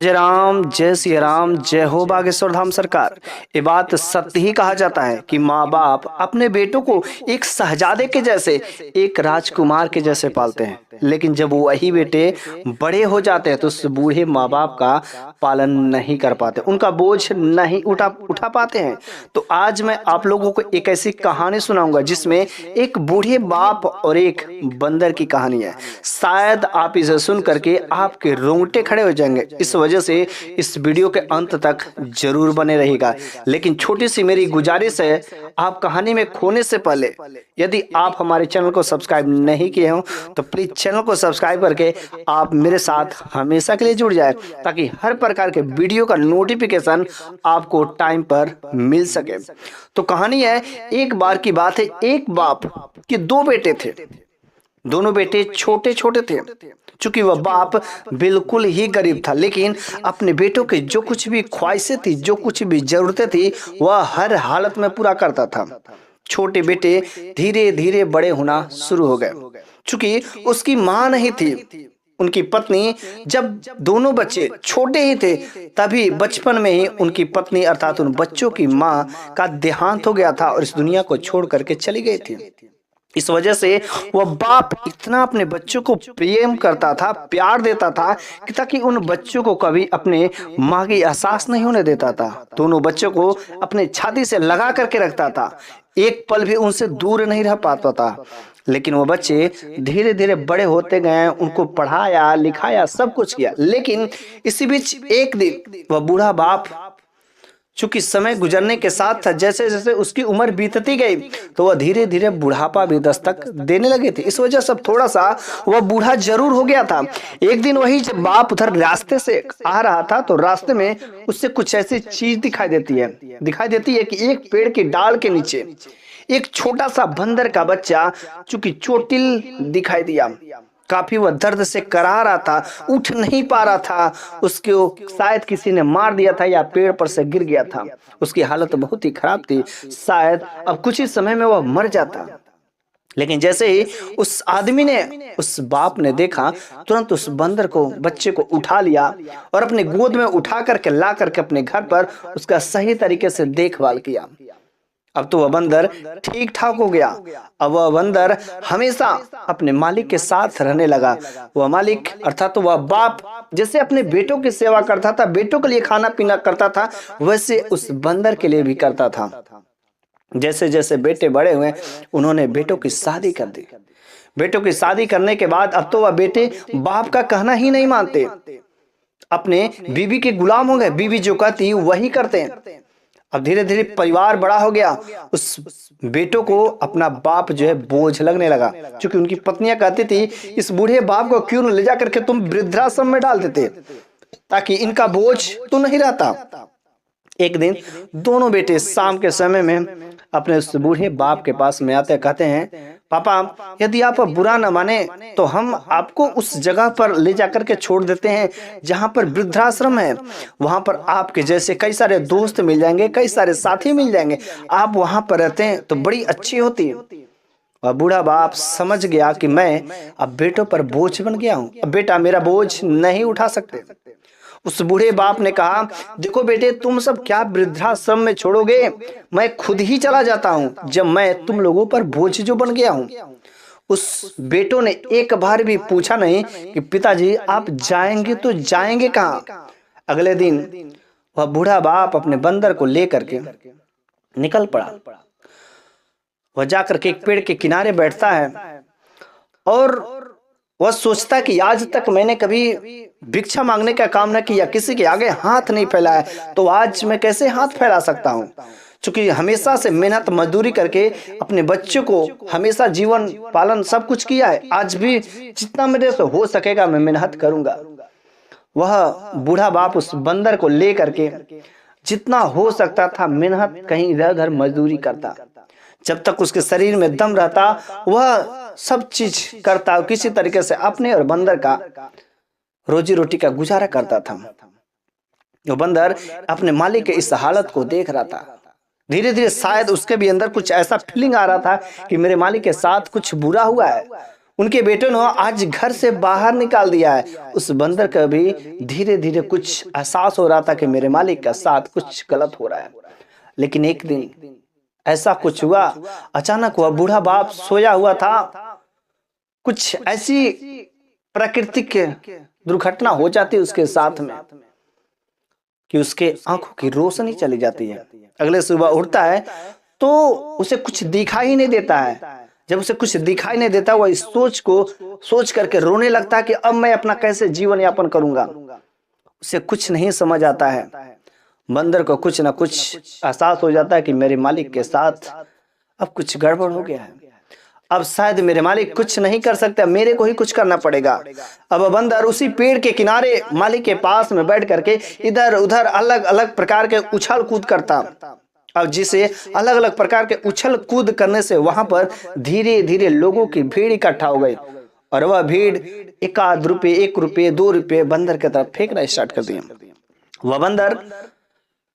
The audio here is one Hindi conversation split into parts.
जय राम, जय सिया राम, जय हो बागेश्वर धाम सरकार। ये बात सत्य ही कहा जाता है कि माँ बाप अपने बेटों को एक शहजादे के जैसे, एक राजकुमार के जैसे पालते हैं। लेकिन जब वही बेटे बड़े हो जाते हैं तो उस बूढ़े माँ बाप का पालन नहीं कर पाते, उनका बोझ नहीं उठा उठा पाते हैं। तो आज मैं आप लोगों को एक ऐसी कहानी सुनाऊंगा जिसमें एक बूढ़े बाप और एक बंदर की कहानी है। शायद आप इसे सुन करके आपके रोंगटे खड़े हो जाएंगे। इस वजह से इस वीडियो के अंत तक जरूर बने रहेगा। लेकिन छोटी सी मेरी गुजारिश है, आप कहानी में खोने से पहले यदि आप हमारे चैनल को सब्सक्राइब नहीं किए हो तो प्लीज चैनल को सब्सक्राइब करके आप मेरे साथ हमेशा के लिए जुड़ जाए, ताकि हर प्रकार के वीडियो का नोटिफिकेशन आपको टाइम पर मिल सके। तो कहानी है, एक बार की बात है, एक बाप के दो बेटे थे। दोनों बेटे छोटे छोटे थे। चूंकि वह बाप बिल्कुल ही गरीब था, लेकिन अपने बेटों के जो कुछ भी ख्वाहिशें थी, जो कुछ भी जरूरतें थी, वह हर हालत में पूरा करता था। छोटे बेटे धीरे धीरे बड़े होना शुरू हो गए। चूंकि उसकी माँ नहीं थी, उनकी पत्नी, जब दोनों बच्चे छोटे ही थे तभी बचपन में ही उनकी पत्नी अर्थात उन बच्चों की माँ का देहांत हो गया था और इस दुनिया को छोड़ करके चली गई थी। इस वजह से वह बाप इतना अपने बच्चों को प्रेम करता था, प्यार देता था कि ताकि उन बच्चों को कभी अपने माँ की एहसास नहीं होने देता था। दोनों बच्चों को अपने छाती से लगा करके रखता था, एक पल भी उनसे दूर नहीं रह पाता था। लेकिन वो बच्चे धीरे धीरे बड़े होते गए, उनको पढ़ाया लिखाया, सब कुछ किया। लेकिन इसी बीच एक दिन वह बूढ़ा बाप, चूंकि समय गुजरने के साथ जैसे जैसे उसकी उम्र बीतती गई तो वह धीरे धीरे बुढ़ापा भी दस्तक देने लगे थे। इस वजह से थोड़ा सा वह बूढ़ा जरूर हो गया था। एक दिन वही जब बाप उधर रास्ते से आ रहा था तो रास्ते में उससे कुछ ऐसी चीज दिखाई देती है कि एक पेड़ की डाल के नीचे एक छोटा सा बंदर का बच्चा, चूंकि चोटिल दिखाई दिया, काफी वह दर्द से करा रहा था, उठ नहीं पा रहा था। उसको शायद किसी ने मार दिया था या पेड़ पर से गिर गया था। उसकी हालत बहुत ही खराब थी, शायद अब कुछ ही समय में वह मर जाता। लेकिन जैसे ही उस आदमी ने, उस बाप ने देखा, तुरंत उस बंदर को, बच्चे को उठा लिया और अपने गोद में उठा करके ला करके अपने घर पर उसका सही तरीके से देखभाल किया। अब तो वह बंदर ठीक ठाक हो गया। अब वह बंदर हमेशा अपने मालिक के साथ रहने लगा। वह मालिक अर्थात तो वह बाप जैसे अपने बेटों की सेवा करता था, बेटों के लिए खाना पीना करता था, वैसे उस बंदर के लिए भी करता था। जैसे जैसे बेटे बड़े हुए, उन्होंने बेटों की शादी कर दी। बेटों की शादी करने के बाद अब तो वह बेटे बाप का कहना ही नहीं मानते, अपने बीवी के गुलाम हो गए। बीवी जो कहती वही करते हैं। अब धीरे धीरे परिवार बड़ा हो गया। उस बेटों को अपना बाप जो है बोझ लगने लगा। क्योंकि उनकी पत्नियां कहती थी, इस बूढ़े बाप को क्यों न ले जा करके तुम वृद्धाश्रम में डाल देते, ताकि इनका बोझ तो नहीं रहता। एक दिन दोनों बेटे शाम के समय में अपने उस बूढ़े बाप के पास में आते, कहते हैं, पापा यदि आप बुरा न माने तो हम आपको उस जगह पर ले जाकर के छोड़ देते हैं जहां पर वृद्धाश्रम है। वहां पर आपके जैसे कई सारे दोस्त मिल जाएंगे, कई सारे साथी मिल जाएंगे। आप वहां पर रहते हैं तो बड़ी अच्छी होती है। और बूढ़ा बाप समझ गया कि मैं अब बेटों पर बोझ बन गया हूँ, अब बेटा मेरा बोझ नहीं उठा सकते। उस बूढ़े बाप ने कहा, देखो बेटे, तुम सब क्या वृद्धाश्रम में छोड़ोगे, मैं खुद ही चला जाता हूँ जब मैं तुम लोगों पर बोझ जो बन गया हूँ। उस बेटों ने एक बार भी पूछा नहीं कि पिताजी आप जाएंगे तो जाएंगे कहाँ। अगले दिन वह बूढ़ा बाप अपने बंदर को लेकर के निकल पड़ा। वह जाकर के एक पेड़ के किनारे बैठता है और वह सोचता कि आज तक मैंने कभी भिक्षा मांगने का काम न किया, किसी के आगे हाथ नहीं फैलाया, तो आज मैं कैसे हाथ फैला सकता हूँ। क्योंकि हमेशा से मेहनत मजदूरी करके अपने बच्चों को हमेशा जीवन पालन सब कुछ किया है, आज भी जितना मेरे से हो सकेगा मैं मेहनत करूंगा। वह बूढ़ा बाप उस बंदर को ले करके जितना हो सकता था मेहनत, कहीं इधर उधर मजदूरी करता। जब तक उसके शरीर में दम रहता वह सब चीज करता, किसी तरीके से अपने और बंदर का रोजी रोटी का गुजारा करता था। वो बंदर अपने मालिक के इस हालत को देख रहा था। धीरे धीरे शायद उसके भी अंदर कुछ ऐसा फीलिंग आ रहा था कि मेरे मालिक के साथ कुछ बुरा हुआ है। उनके बेटे ने आज घर से बाहर निकाल दिया है। उस बंदर का भी धीरे धीरे कुछ एहसास हो रहा था कि मेरे मालिक के साथ कुछ गलत हो रहा है। लेकिन एक दिन ऐसा कुछ हुआ, अचानक वह बूढ़ा बाप सोया हुआ था। कुछ ऐसी प्राकृतिक दुर्घटना हो जाती है उसके साथ में कि उसके आंखों की रोशनी चली जाती है। अगले सुबह उठता है तो उसे कुछ दिखाई नहीं देता है। जब उसे कुछ दिखाई नहीं देता, वह इस सोच करके रोने लगता है कि अब मैं अपना कैसे जीवन यापन करूंगा। उसे कुछ नहीं समझ आता है। बंदर को कुछ ना कुछ एहसास हो जाता है कि मेरे मालिक के साथ अब कुछ गड़बड़ हो गया है। अब शायद मेरे मालिक कुछ नहीं कर सकते, मेरे को ही कुछ करना पड़ेगा। अब बंदर उसी पेड़ के किनारे मालिक के पास में बैठ करके इधर उधर अलग अलग प्रकार के उछल कूद करता। अब जिसे अलग अलग प्रकार के उछल कूद करने से वहां पर धीरे धीरे लोगों की भीड़ इकट्ठा हो गई और वह भीड़ एक आध रुपये, 1 रुपये, 2 रुपये बंदर की तरफ फेंकना स्टार्ट कर दिया। वह बंदर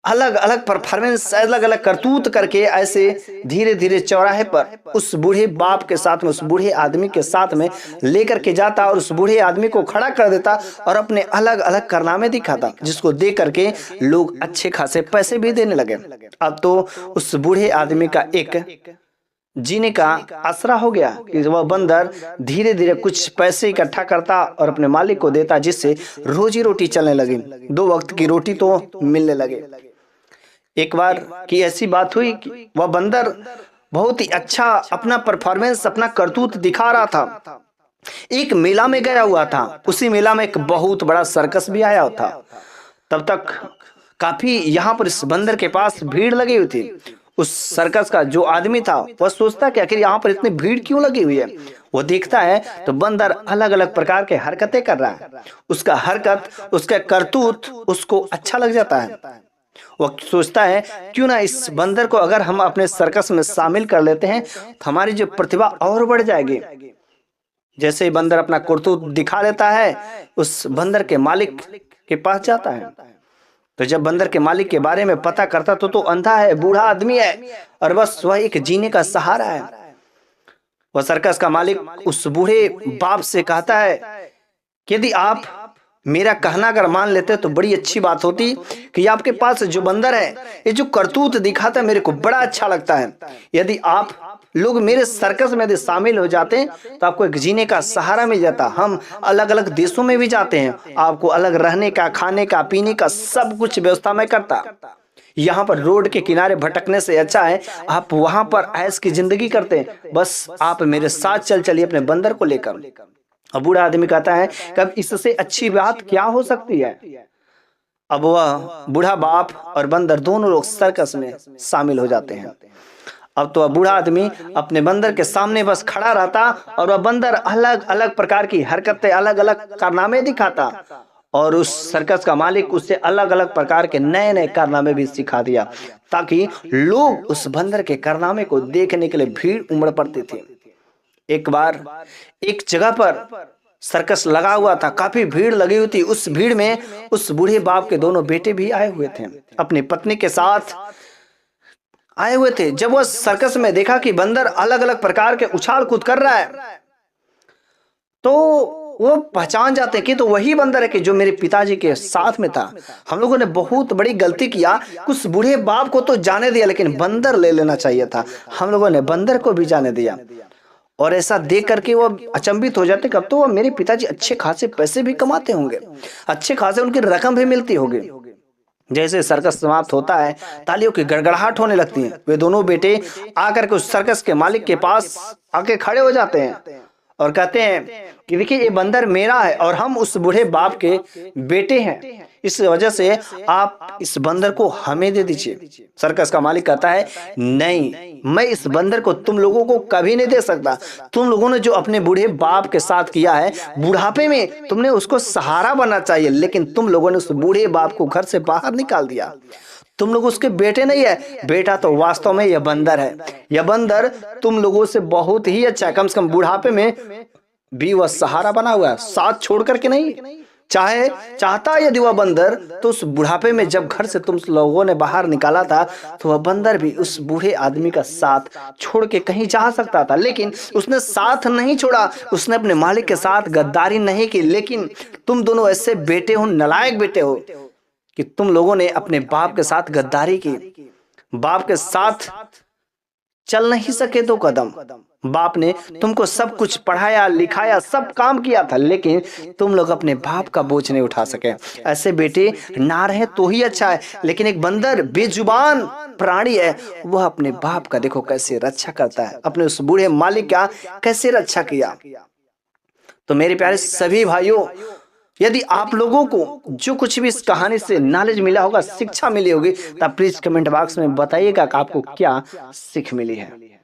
अलग अलग परफॉर्मेंस, अलग अलग करतूत करके ऐसे धीरे धीरे चौराहे पर उस बूढ़े बाप के साथ में, उस बूढ़े आदमी के साथ में लेकर के जाता और उस बूढ़े आदमी को खड़ा कर देता और अपने अलग अलग कारनामे दिखाता, जिसको देख करके लोग अच्छे खासे पैसे भी देने लगे। अब तो उस बूढ़े आदमी का एक जीने का आसरा हो गया कि वह बंदर धीरे धीरे कुछ पैसे इकट्ठा करता और अपने मालिक को देता, जिससे रोजी रोटी चलने लगी। 2 वक्त की रोटी तो मिलने लगे। एक बार की ऐसी बात हुई कि वह बंदर बहुत ही अच्छा अपना परफॉर्मेंस, अपना करतूत दिखा रहा था। एक मेला में गया हुआ था। उसी मेला में एक बहुत बड़ा सर्कस भी आया था। तब तक काफी यहाँ पर इस बंदर के पास भीड़ लगी हुई थी। उस सर्कस का जो आदमी था वह सोचता कि आखिर यहाँ पर इतनी भीड़ क्यों लगी हुई है। वो देखता है तो बंदर अलग अलग प्रकार के हरकतें कर रहा है। उसका हरकत, उसका करतूत उसको अच्छा लग जाता है। वो सोचता है क्यों ना इस बंदर को अगर हम अपने सर्कस में शामिल कर लेते हैं तो हमारी जो प्रतिभा और बढ़ जाएगी। जैसे ही बंदर अपना करतूत दिखा लेता है, उस बंदर के मालिक के पास जाता है। तो जब बंदर के मालिक के बारे में पता करता तो अंधा है, बूढ़ा आदमी है और बस वह एक जीने का सहारा है। वह सर्कस का मालिक उस बूढ़े बाप से कहता है कि यदि आप मेरा कहना अगर मान लेते तो बड़ी अच्छी बात होती कि आपके पास जो बंदर है, ये जो करतूत दिखाता है मेरे को बड़ा अच्छा लगता है। यदि आप लोग मेरे सर्कस में यदि शामिल हो जाते तो आपको एक जीने का सहारा मिल जाता। हम अलग अलग देशों में भी जाते हैं, आपको अलग रहने का, खाने का, पीने का सब कुछ व्यवस्था मैं करता। यहाँ पर रोड के किनारे भटकने से अच्छा है आप वहां पर ऐश की जिंदगी करते हैं। बस आप मेरे साथ चलिए अपने बंदर को लेकर। अब बूढ़ा आदमी कहता है कि अब इससे अच्छी बात क्या हो सकती है। अब वह बूढ़ा बाप और बंदर दोनों लोग सर्कस में शामिल हो जाते हैं। अब तो वह बूढ़ा आदमी अपने बंदर के सामने बस खड़ा रहता और वह बंदर अलग अलग प्रकार की हरकतें, अलग अलग कारनामे दिखाता और उस सर्कस का मालिक उससे अलग अलग प्रकार के नए नए कारनामे भी सिखा दिया, ताकि लोग उस बंदर के कारनामे को देखने के लिए भीड़ उमड़ पड़ती थी। एक बार एक जगह पर सर्कस लगा हुआ था, काफी भीड़ लगी हुई थी। उस भीड़ में उस बूढ़े बाप के दोनों बेटे भी आए हुए थे, अपनी पत्नी के साथ आए हुए थे। जब वह सर्कस में देखा कि बंदर अलग अलग प्रकार के उछाल कूद कर रहा है तो वो पहचान जाते कि तो वही बंदर है कि जो मेरे पिताजी के साथ में था। हम लोगों ने बहुत बड़ी गलती किया, उस बूढ़े बाप को तो जाने दिया लेकिन बंदर ले लेना चाहिए था। हम लोगों ने बंदर को भी जाने दिया और ऐसा देख करके वो अचंभित हो जाते कब तो वो मेरे पिताजी अच्छे खासे पैसे भी कमाते होंगे, अच्छे खासे उनकी रकम भी मिलती होगी। जैसे सर्कस समाप्त होता है तालियों की गड़गड़ाहट होने लगती है। वे दोनों बेटे आकर के उस सर्कस के मालिक के पास आके खड़े हो जाते हैं और कहते हैं कि देखिए ये बंदर मेरा है और हम उस बूढ़े बाप के बेटे हैं, इस वजह से आप इस बंदर को हमें दे दीजिए। सर्कस का मालिक कहता है नहीं, मैं इस बंदर को तुम लोगों को कभी नहीं दे सकता। तुम लोगों ने जो अपने बूढ़े बाप के साथ किया है, बुढ़ापे में तुमने उसको सहारा बनना चाहिए, लेकिन तुम लोगों ने उस बूढ़े बाप को घर से बाहर निकाल दिया। तुम लोग उसके बेटे नहीं है, बेटा तो वास्तव में यह बंदर है। यह बंदर तुम लोगों से बहुत ही अच्छा है, कम से कम बुढ़ापे में भी वह सहारा बना हुआ है, साथ छोड़ करके नहीं। चाहता यदि वह बंदर तो उस बुढ़ापे में जब घर से तुम लोगों ने बाहर निकाला था तो वह बंदर भी उस बूढ़े आदमी का साथ छोड़ के कहीं जा सकता था, लेकिन उसने साथ नहीं छोड़ा। उसने अपने मालिक के साथ गद्दारी नहीं की। लेकिन तुम दोनों ऐसे बेटे हो, नालायक बेटे हो कि तुम लोगों ने अपने बाप के साथ गद्दारी की। बाप के साथ चल नहीं सके दो कदम। बाप ने तुमको सब कुछ पढ़ाया लिखाया, सब काम किया था, लेकिन तुम लोग अपने बाप का बोझ नहीं उठा सके। ऐसे बेटे ना रहे तो ही अच्छा है। लेकिन एक बंदर बेजुबान प्राणी है, वह अपने बाप का देखो कैसे रक्षा करता है, अपने उस बूढ़े मालिक का कैसे रक्षा किया। तो मेरे प्यारे सभी भाइयों, यदि आप लोगों को जो कुछ भी इस कहानी से नॉलेज मिला होगा, शिक्षा मिली होगी, तब प्लीज कमेंट बॉक्स में बताइएगा कि आपको क्या सीख मिली है।